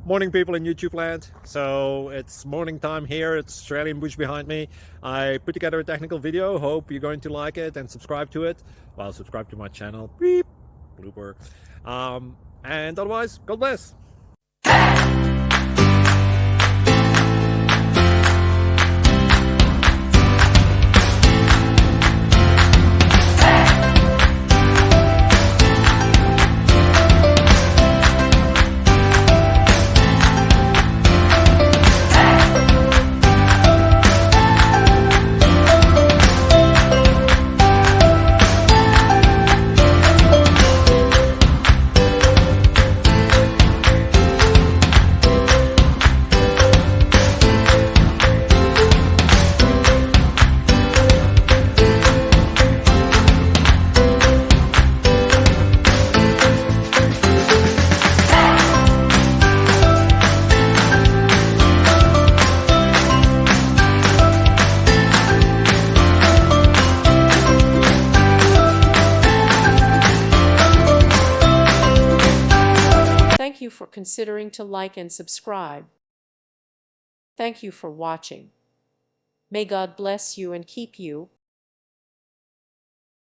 Morning, people in YouTube land. So it's morning time here. It's Australian bush behind me. I put together a technical video. Hope you're going to like it and subscribe to it. Well, subscribe to my channel. Beep, blooper. And otherwise, God bless. Thank you for considering to like and subscribe. Thank you for watching. May God bless you and keep you.